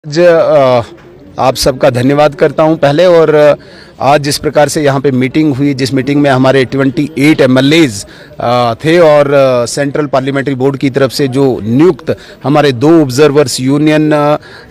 आज आप सबका धन्यवाद करता हूं पहले। और आज जिस प्रकार से यहाँ पे मीटिंग हुई, जिस मीटिंग में हमारे 28 एमएलएज थे और सेंट्रल पार्लियामेंट्री बोर्ड की तरफ से जो नियुक्त हमारे 2 observers union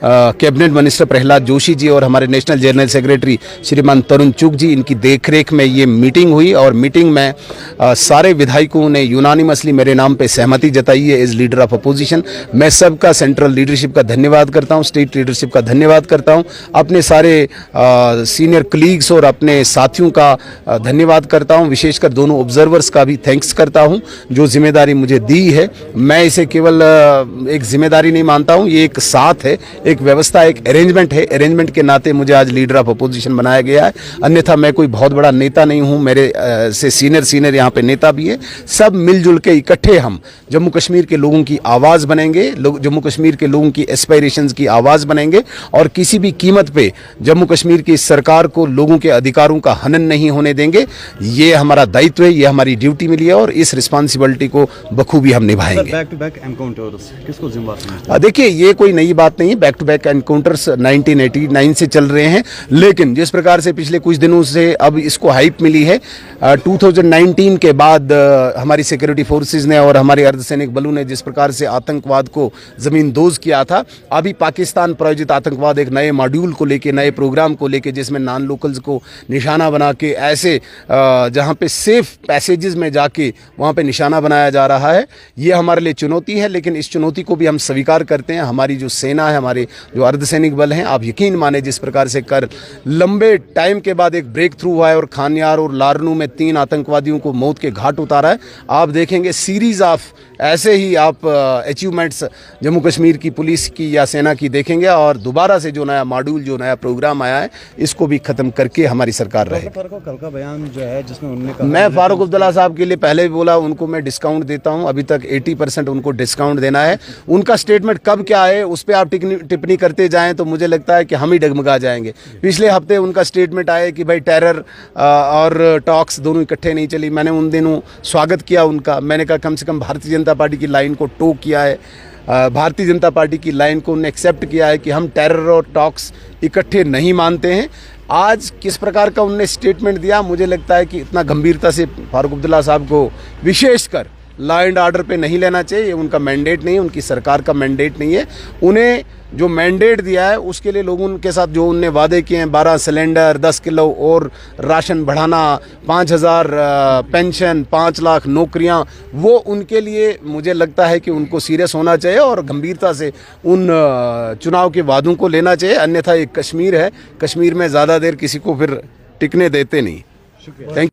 cabinet minister Prahlad Joshi ji और हमारे नेशनल जनरल सेक्रेटरी श्रीमान तरुण चुग जी, इनकी देखरेख में ये मीटिंग हुई। और मीटिंग में सारे विधायकों ने यूनानिमसली मेरे नाम पे सहमति जताई है एज लीडर ऑफ अपोजिशन। मैं सबका, सेंट्रल लीडरशिप का धन्यवाद करता हूँ, स्टेट लीडरशिप का धन्यवाद करता हूँ, अपने सारे सीनियर कलीग्स और अपने साथियों का धन्यवाद करता हूं। विशेषकर दोनों ऑब्जर्वर्स का भी थैंक्स करता हूं जो जिम्मेदारी मुझे दी है। मैं इसे केवल एक जिम्मेदारी नहीं मानता हूं, ये एक साथ है, एक व्यवस्था, एक अरेंजमेंट है। अरेंजमेंट के नाते मुझे आज लीडर ऑफ अपोजिशन बनाया गया है। अन्यथा मैं कोई बहुत बड़ा नेता नहीं हूं, मेरे से सीनियर यहाँ पे नेता भी है। सब मिलजुल के इकट्ठे हम जम्मू कश्मीर के लोगों की आवाज़ बनेंगे, जम्मू कश्मीर के लोगों की एस्पायरेशंस की आवाज़ बनेंगे और किसी भी कीमत पे जम्मू कश्मीर की सरकार को लोगों के अधिकारों का हनन नहीं होने देंगे। ये हमारा दायित्व है, ये हमारी ड्यूटी मिली है और इस रिस्पांसिबिलिटी को बखूबी हम निभाएंगे। बैक टू बैक एनकाउंटर्स किसको जिम्मेदार समझते? देखिए, ये कोई नई बात नहीं है। बैक टू बैक एनकाउंटर्स 1989 से चल रहे हैं, लेकिन जिस प्रकार से पिछले कुछ दिनों से अब इसको हाइप मिली है, 2019 के बाद हमारी सिक्योरिटी फोर्सेज ने और हमारे अर्धसैनिक बलों ने जिस प्रकार से आतंकवाद को जमींदोज किया था, अभी पाकिस्तान प्रायोजित आतंकवाद एक नए मॉड्यूल को लेके, नए प्रोग्राम को लेके, जिसमें नॉन लोकल्स को निशाना बना के ऐसे जहां पे सेफ पैसेजेस में जाके वहां पे निशाना बनाया जा रहा है, ये हमारे लिए चुनौती है। लेकिन इस चुनौती को भी हम स्वीकार करते हैं। हमारी जो सेना है, हमारे जो अर्धसैनिक बल हैं, आप यकीन माने जिस प्रकार से कर लंबे टाइम के बाद एक ब्रेक थ्रू हुआ है और खानियार और लारनू में 3 आतंकवादियों को मौत के घाट उतारा है। आप देखेंगे सीरीज ऑफ ऐसे ही आप अचीवमेंट्स जम्मू कश्मीर की पुलिस की या सेना की देखेंगे। और दोबारा से जो नया मॉड्यूल, जो नया प्रोग्राम आया है, इसको भी खत्म करके हमारी सरकार रहे। कल का बयान जो है जिसमें उन्होंने कहा, मैं फारूक अब्दुल्ला साहब के लिए पहले भी बोला, उनको मैं डिस्काउंट देता हूं। अभी तक 80% उनको डिस्काउंट देना है। उनका स्टेटमेंट कब क्या है उस पर आप टिप्पणी करते जाएं तो मुझे लगता है कि हम ही डगमगा जाएंगे। पिछले हफ्ते उनका स्टेटमेंट आया कि भाई टेरर और टॉक्स दोनों इकट्ठे नहीं चली। मैंने उन दिनों स्वागत किया उनका। मैंने कहा कम से कम भारतीय जनता पार्टी की लाइन को टो किया है, भारतीय जनता पार्टी की लाइन को उन्होंने एक्सेप्ट किया है कि हम टेरर और टॉक्स इकट्ठे नहीं मानते हैं। आज किस प्रकार का उन्होंने स्टेटमेंट दिया, मुझे लगता है कि इतना गंभीरता से फारूक अब्दुल्ला साहब को विशेषकर लॉ एंड ऑर्डर पे नहीं लेना चाहिए। ये उनका मैंडेट नहीं है, उनकी सरकार का मैंडेट नहीं है। उन्हें जो मैंडेट दिया है उसके लिए लोगों के साथ जो उनने वादे किए हैं, 12 सिलेंडर, 10 किलो और राशन बढ़ाना, 5000 पेंशन, 5 लाख नौकरियां, वो उनके लिए मुझे लगता है कि उनको सीरियस होना चाहिए और गंभीरता से उन चुनाव के वादों को लेना चाहिए। अन्यथा एक कश्मीर है, कश्मीर में ज़्यादा देर किसी को फिर टिकने देते नहीं। Thank you.